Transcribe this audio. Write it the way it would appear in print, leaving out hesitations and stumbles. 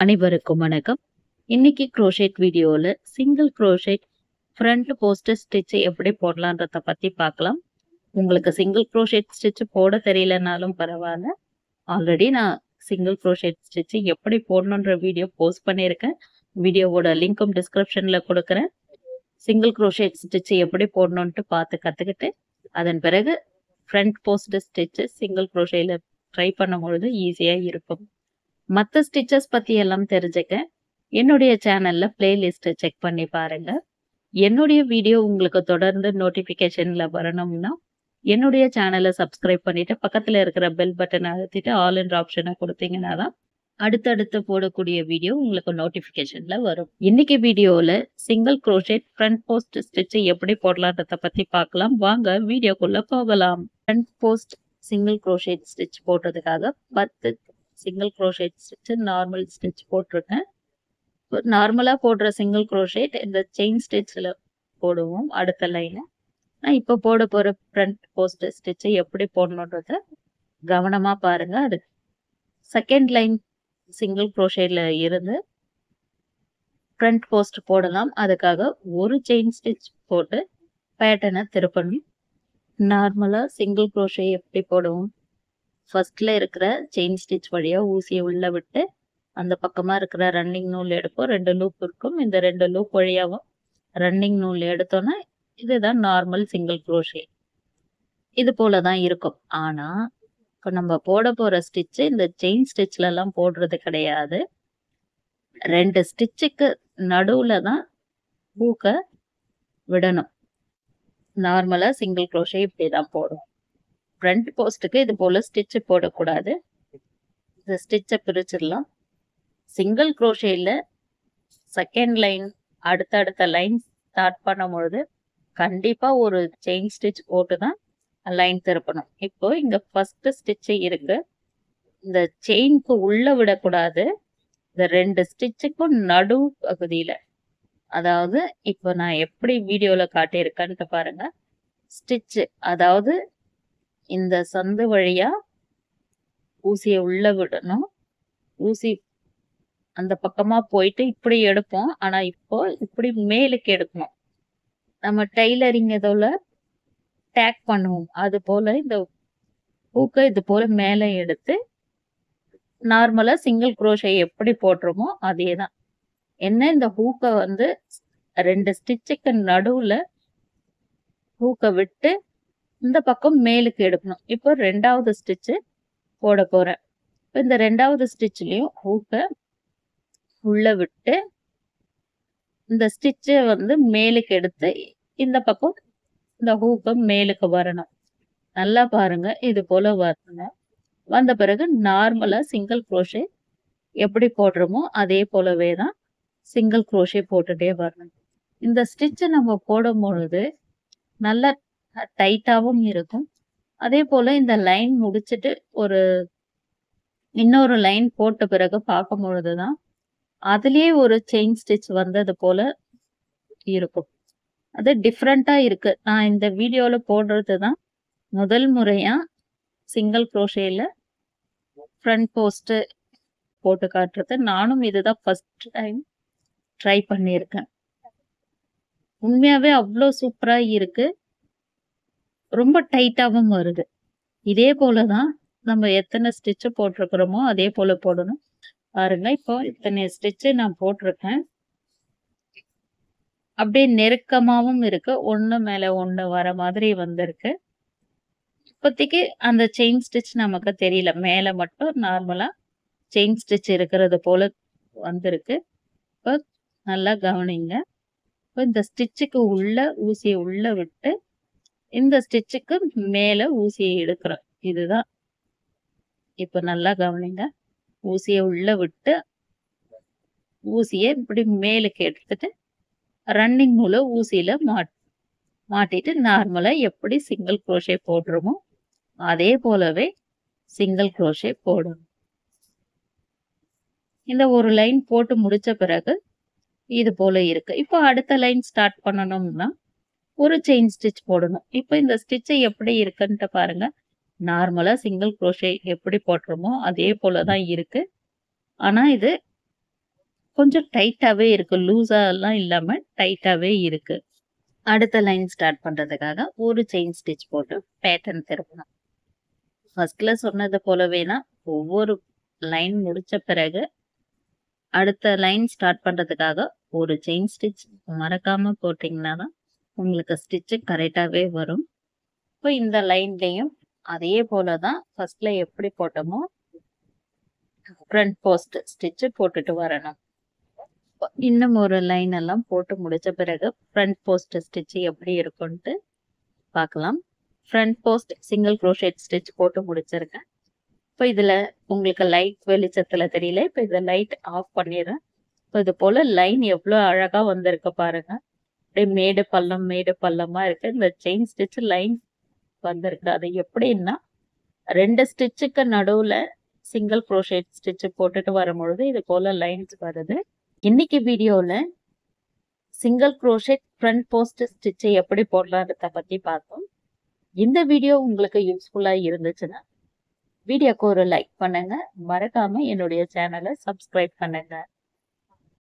அனைவருக்கும் வணக்கம். இன்னைக்கு க்ரோஷேட் வீடியோல single crochet front post stitch எப்படி போடலான்றத பத்தி பார்க்கலாம். உங்களுக்கு சிங்கிள் க்ரோஷேட் ஸ்டிச் போட தெரியலனாலும் பரவாயில்ல. ஆல்ரெடி நான் சிங்கிள் க்ரோஷேட் ஸ்டிச் எப்படி போடணுன்ற வீடியோ போஸ்ட் பண்ணியிருக்கேன். வீடியோவோட லிங்க்கும் டிஸ்கிரிப்ஷன்ல கொடுக்குறேன். சிங்கிள் க்ரோஷேட் ஸ்டிச் எப்படி போடணுன்ட்டு பார்த்து கற்றுக்கிட்டு அதன் பிறகு ஃப்ரண்ட் போஸ்ட் ஸ்டிச் சிங்கிள் க்ரோஷேல ட்ரை பண்ணும்பொழுது ஈஸியாக இருக்கும். மற்ற ஸ்டிச்சஸ் பற்றி எல்லாம் தெரிஞ்சுக்க என்னுடைய சேனலில் பிளேலிஸ்ட்டை செக் பண்ணி பாருங்க. என்னுடைய வீடியோ உங்களுக்கு தொடர்ந்து நோட்டிஃபிகேஷனில் வரணும்னா என்னுடைய சேனலை சப்ஸ்கிரைப் பண்ணிட்டு பக்கத்தில் இருக்கிற பெல் பட்டனை அழுத்திட்டு ஆல் என்ற ஆப்ஷனை கொடுத்தீங்கன்னா தான் அடுத்தடுத்து போடக்கூடிய வீடியோ உங்களுக்கு நோட்டிஃபிகேஷனில் வரும். இன்னைக்கு வீடியோவில் single crochet front post stitch எப்படி போடலான்றதை பற்றி பார்க்கலாம். வாங்க வீடியோக்குள்ளே போகலாம். Front post single crochet stitch போடுறதுக்காக 10 single crochet stitch normal stitch போட்டிருக்கேன். நார்மலாக போடுற சிங்கிள் க்ரோஷேட் இந்த செயின் ஸ்டிச்சில் போடுவோம். அடுத்த லைனை நான் இப்போ போட போகிற ஃப்ரண்ட் போஸ்ட் ஸ்டிச்சை எப்படி போடணுன்றத கவனமாக பாருங்க. அது செகண்ட் லைன் சிங்கிள் க்ரோஷேட்ல இருந்து ஃப்ரண்ட் போஸ்ட் போடலாம். அதுக்காக ஒரு செயின் ஸ்டிச் போட்டு பேட்டர்னை திருப்பணும். நார்மலாக சிங்கிள் க்ரோஷே எப்படி போடுவோம்? ஃபர்ஸ்ட்ல இருக்கிற செயின் ஸ்டிச் வழியா ஊசியை உள்ள விட்டு அந்த பக்கமா இருக்கிற ரன்னிங் நூல் எடுப்போம். 2 லூப் இருக்கும். இந்த 2 லூப் வழியாவும் ரன்னிங் நூல் எடுத்தோன்னா இதுதான் நார்மல் சிங்கிள் க்ரோஷே. இது போல தான் இருக்கும். ஆனா இப்போ நம்ம போட போற ஸ்டிச் இந்த செயின் ஸ்டிச்ல எல்லாம் போடுறது கிடையாது. 2 ஸ்டிச்சுக்கு நடுவுல தான் ஹூக்கை விடணும். நார்மலா சிங்கிள் க்ரோஷே இப்படி தான் போடும். ஃப்ரண்ட் போஸ்ட்டுக்கு இது போல ஸ்டிச் போடக்கூடாது. இந்த ஸ்டிச்சை பிரிச்சிடலாம். சிங்கிள் க்ரோஷேல செகண்ட் லைன் அடுத்தடுத்த லைன் ஸ்டார்ட் பண்ணும்பொழுது கண்டிப்பா ஒரு செயின் ஸ்டிச் போட்டு தான் லைன் திருப்பணும். இப்போ இங்க ஃபர்ஸ்ட் ஸ்டிச் இருக்கு. இந்த செயினுக்கு உள்ள விடக்கூடாது. இந்த 2 ஸ்டிச்சுக்கும் நடு பகுதியில, அதாவது இப்போ நான் எப்படி வீடியோல காட்டியிருக்கேன்ட்டு பாருங்க. ஸ்டிச் அதாவது இந்த சந்து வழியா ஊசியை உள்ள விடணும். ஊசி அந்த பக்கமா போயிட்டு இப்படி எடுப்போம். ஆனா இப்போ இப்படி மேலுக்கு எடுக்கணும். நம்ம டெய்லரிங் இதோல டேக் பண்ணுவோம். அது போல இந்த ஹூக்கை இது போல மேலே எடுத்து நார்மலா சிங்கிள் க்ரோஷே எப்படி போடுறோமோ அதே தான். என்ன இந்த ஹூக்கை 2 ஸ்டிச்சுக்கு நடுவுல ஹூக்கை விட்டு இந்த பக்கம் மேலுக்கு எடுக்கணும். இப்போ 2வது ஸ்டிச்சு போட போறேன். இப்போ இந்த 2வது ஸ்டிச்லயும் ஹூக்கை உள்ள விட்டு இந்த ஸ்டிச்சை மேலுக்கு எடுத்து இந்த பக்கம் இந்த ஹூக்கை மேலுக்கு வரணும். நல்லா பாருங்க, இது போல வரணும். வந்த பிறகு நார்மலா சிங்கிள் க்ரோஷே எப்படி போடுறோமோ அதே போலவே தான் சிங்கிள் க்ரோஷே போட்டுட்டே வரணும். இந்த ஸ்டிச்சை நம்ம போடும் பொழுது நல்லா டைட்டாவும் இருக்கும். அதே போல இந்த லைன் முடிச்சுட்டு இன்னொரு லைன் போட்ட பிறகு பார்க்கும் பொழுதுதான் அதுலயே ஒரு செயின் ஸ்டிச் வந்தது போல இருக்கும். அது டிஃப்ரெண்டா இருக்கு. நான் இந்த வீடியோல போடுறது தான் முதல் முறையா சிங்கிள் க்ரோஷேல ஃப்ரண்ட் போஸ்ட் போட்டு காட்டுறது. நானும் இதுதான் ஃபர்ஸ்ட் டைம் ட்ரை பண்ணியிருக்கேன். உண்மையாவே அவ்வளோ சூப்பரா இருக்கு. ரொம்ப டைட்டாவும் வருது. இதே போலதான் நம்ம எத்தனை ஸ்டிச் போட்டிருக்கிறோமோ அதே போல போடணும். பாருங்க, இப்போ இத்தனை ஸ்டிச் நான் போட்டிருக்கேன். அப்படியே நெருக்கமாவும் இருக்கு. ஒண்ணு மேல ஒண்ணு வர மாதிரி வந்திருக்கு. இப்போதைக்கு அந்த செயின் ஸ்டிச் நமக்கு தெரியல. மேல மட்டும் நார்மலா செயின் ஸ்டிச் இருக்கிறது போல வந்திருக்கு. இப்போ நல்லா கவனிங்க. இப்போ இந்த ஸ்டிச்சுக்கு உள்ள ஊசியை உள்ள விட்டு இந்த ஸ்டிச்சுக்கு மேல ஊசியை எடுக்கிறோம். இதுதான். இப்ப நல்லா கவனிங்க. ஊசியை உள்ள விட்டு ஊசியை இப்படி மேலுக்கு எடுத்துட்டு ரன்னிங் நூலை ஊசியில மாட்டிட்டு நார்மலா எப்படி சிங்கிள் க்ரோஷே போடுறோமோ அதே போலவே சிங்கிள் க்ரோஷே போடணும். இந்த ஒரு லைன் போட்டு முடிச்ச பிறகு இது போல இருக்கு. இப்போ அடுத்த லைன் ஸ்டார்ட் பண்ணணும்னா ஒரு செயின் ஸ்டிச் போடணும். இப்போ இந்த ஸ்டிச்சை எப்படி இருக்குன்ட்டு பாருங்க. நார்மலா சிங்கிள் க்ரோஷே எப்படி போடுறோமோ அதே போல தான் இருக்கு. ஆனா இது கொஞ்சம் டைட்டாவே இருக்கு. லூஸாலாம் இல்லாம டைட்டாவே இருக்கு. அடுத்த லைன் ஸ்டார்ட் பண்றதுக்காக ஒரு செயின் ஸ்டிச் போட்டு பேட்டர்ன் திருப்பணும். ஃபர்ஸ்ட்ல சொன்னது போலவே தான் ஒவ்வொரு லைன் முடிச்ச பிறகு அடுத்த லைன் ஸ்டார்ட் பண்றதுக்காக ஒரு செயின் ஸ்டிச் மறக்காம போட்டீங்கன்னா தான் உங்களுக்கு ஸ்டிச் கரெக்டாவே வரும். இப்போ இந்த லைன்லயும் அதே போலதான் ஃபர்ஸ்ட்ல எப்படி போட்டோமோ ஃப்ரண்ட் போஸ்ட் ஸ்டிச் போட்டுட்டு வரணும். இன்னும் ஒரு லைன் எல்லாம் போட்டு முடிச்ச பிறகு ஃப்ரண்ட் போஸ்ட் ஸ்டிச் எப்படி இருக்கும்ட்டு பார்க்கலாம். Front post single crochet stitch போட்டு முடிச்சிருக்கேன். இப்போ இதுல உங்களுக்கு லைட் வெளிச்சத்துல தெரியல. இப்போ இதை லைட் ஆஃப் பண்ணிடுறேன். இப்போ இது போல லைன் எவ்வளவு அழகா வந்திருக்கு பாருங்க. அப்படியே மேடு பள்ளமா இருக்கு. இந்த செயின் ஸ்டிச் லைன் வந்திருக்கு. அது எப்படின்னா 2 ஸ்டிச்சுக்கு நடுவுல சிங்கிள் crochet ஸ்டிச் போட்டுட்டு வரும்பொழுது இது போல லைன்ஸ் வருது. இன்னைக்கு வீடியோல single crochet front post stitch எப்படி போடலான்றத பத்தி பார்த்தோம். இந்த வீடியோ உங்களுக்கு யூஸ்ஃபுல்லா இருந்துச்சுன்னா வீடியோக்கு ஒரு லைக் பண்ணுங்க. மறக்காம என்னுடைய சேனலை சப்ஸ்கிரைப் பண்ணுங்க.